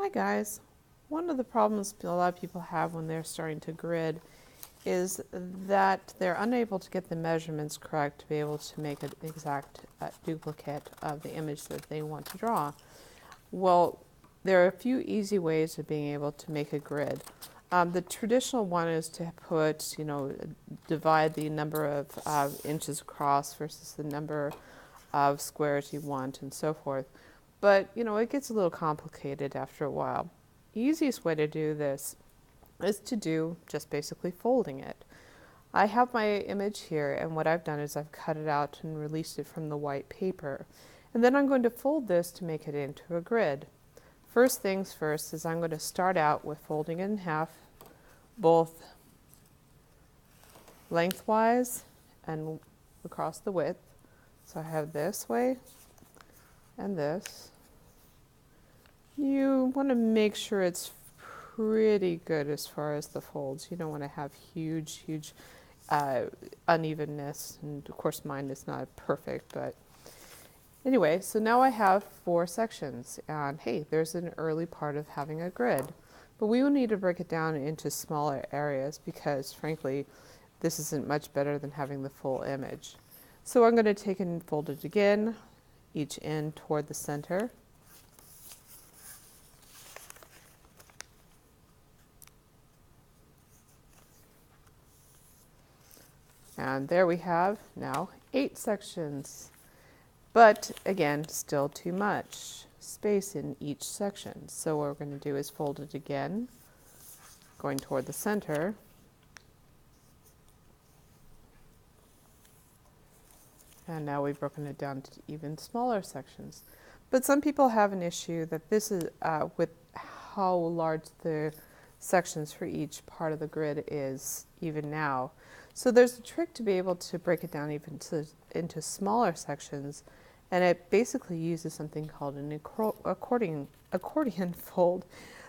Hi guys. One of the problems a lot of people have when they're starting to grid is that they're unable to get the measurements correct to be able to make an exact duplicate of the image that they want to draw. Well, there are a few easy ways of being able to make a grid. The traditional one is to put, divide the number of inches across versus the number of squares you want and so forth. But, it gets a little complicated after a while. The easiest way to do this is to do just basically folding it. I have my image here, and what I've done is I've cut it out and released it from the white paper. And then I'm going to fold this to make it into a grid. First things first is I'm going to start out with folding it in half, both lengthwise and across the width. So I have this way and this. You want to make sure it's pretty good as far as the folds. You don't want to have huge unevenness, and of course mine is not perfect, but anyway, so now I have 4 sections, and hey, there's an early part of having a grid. But we will need to break it down into smaller areas because frankly this isn't much better than having the full image. So I'm going to take and fold it again, each end toward the center. And there we have now 8 sections. But again, still too much space in each section. So what we're going to do is fold it again, going toward the center. And now we've broken it down to even smaller sections. But some people have an issue that this is with how large the sections for each part of the grid is even now. So there's a trick to be able to break it down even into smaller sections, and it basically uses something called an accordion fold.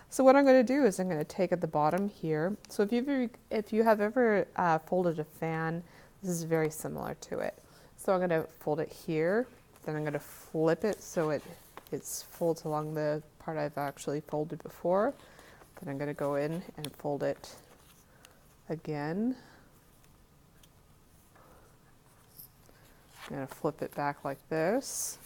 So what I'm going to do is I'm going to take at the bottom here. So if you have ever folded a fan, this is very similar to it. So I'm going to fold it here, then I'm going to flip it so it folds along the part I've actually folded before. Then I'm going to go in and fold it again. I'm going to flip it back like this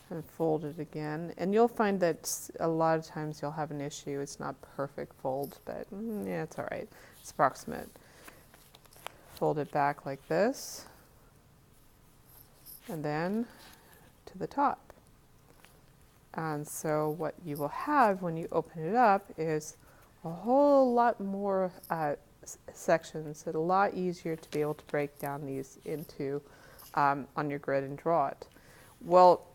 and fold it again. And you'll find that a lot of times you'll have an issue. It's not perfect fold, but yeah, it's all right. It's approximate. Fold it back like this. And then to the top. And so what you will have when you open it up is a whole lot more sections. It's a lot easier to be able to break down these into on your grid and draw it. Well,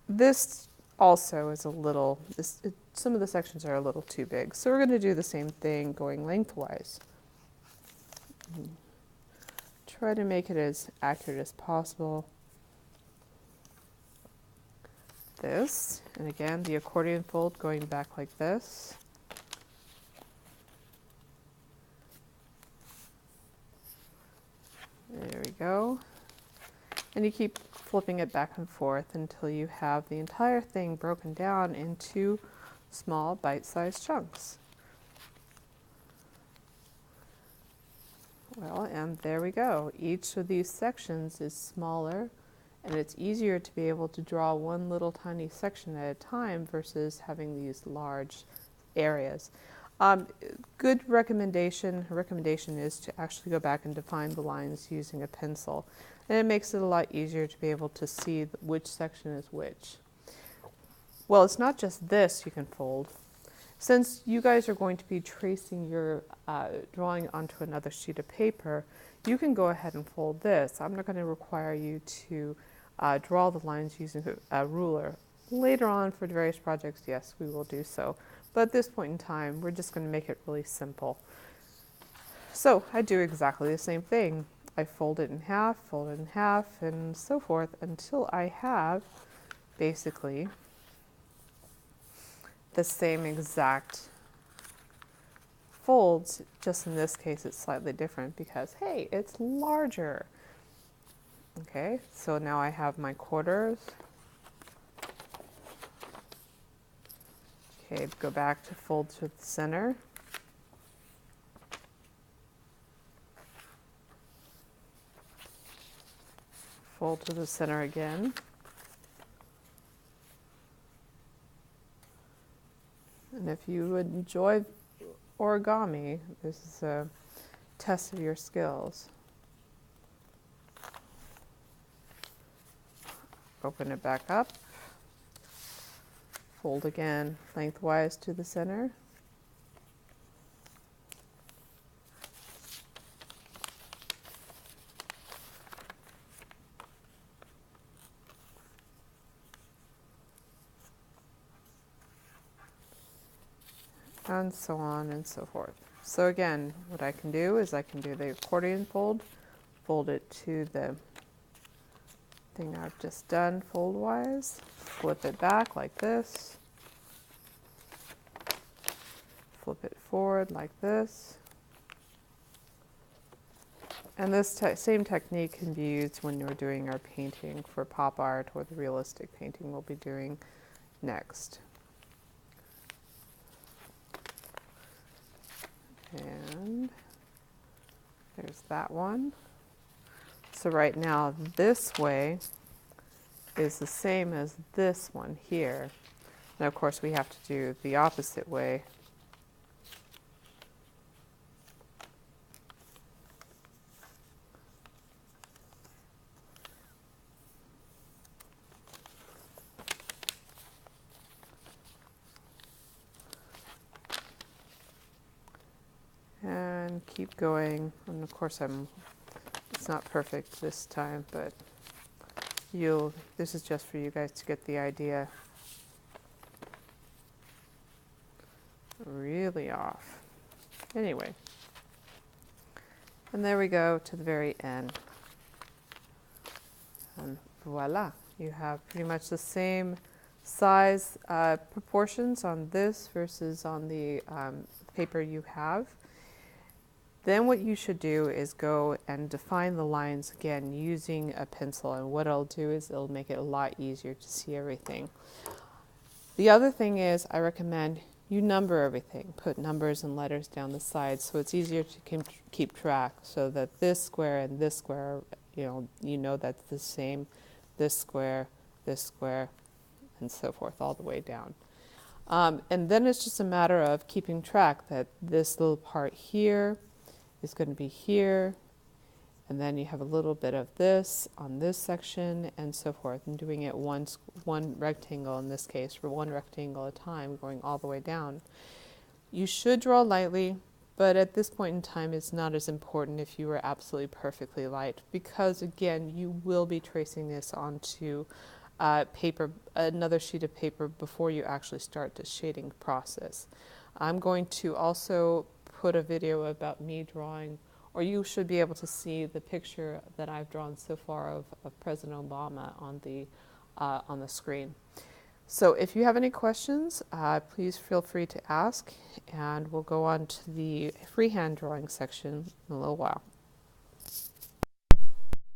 this also is some of the sections are a little too big. So we're going to do the same thing going lengthwise. Try to make it as accurate as possible. This, and again the accordion fold going back like this. There we go. And you keep flipping it back and forth until you have the entire thing broken down into small bite-sized chunks. Well, and there we go. Each of these sections is smaller, and it's easier to be able to draw one little tiny section at a time versus having these large areas. Good recommendation is to actually go back and define the lines using a pencil. And it makes it a lot easier to be able to see which section is which. Well, it's not just this you can fold. Since you guys are going to be tracing your drawing onto another sheet of paper, you can go ahead and fold this. I'm not going to require you to draw the lines using a ruler. Later on for various projects, yes, we will do so. But at this point in time, we're just going to make it really simple. So I do exactly the same thing. I fold it in half, and so forth until I have basically the same exact folds, just in this case it's slightly different because, hey, it's larger. Okay, so now I have my quarters. Okay, go back to fold to the center. Fold to the center again. And if you would enjoy origami, this is a test of your skills. Open it back up. Fold again lengthwise to the center. And so on and so forth. So again, what I can do is I can do the accordion fold, fold it to the thing I've just done fold-wise, flip it back like this, flip it forward like this. And this same technique can be used when we're doing our painting for pop art or the realistic painting we'll be doing next. And there's that one. So right now this way is the same as this one here. Now of course we have to do the opposite way. And keep going, and of course it's not perfect this time, but this is just for you guys to get the idea. Really off. Anyway, and there we go to the very end. And voila, you have pretty much the same size proportions on this versus on the paper you have. Then what you should do is go and define the lines again using a pencil, and what it'll do is it'll make it a lot easier to see everything. The other thing is I recommend you number everything. Put numbers and letters down the sides so it's easier to keep track, so that this square and this square, you know that's the same, this square, and so forth all the way down. And then it's just a matter of keeping track that this little part here is going to be here, and then you have a little bit of this on this section and so forth, and doing it one rectangle in this case, for one rectangle at a time, going all the way down. You should draw lightly, but at this point in time it's not as important if you were absolutely perfectly light, because again you will be tracing this onto paper, another sheet of paper, before you actually start the shading process. I'm going to also put a video about me drawing, or you should be able to see the picture that I've drawn so far of President Obama on the screen. So if you have any questions, please feel free to ask, and we'll go on to the freehand drawing section in a little while.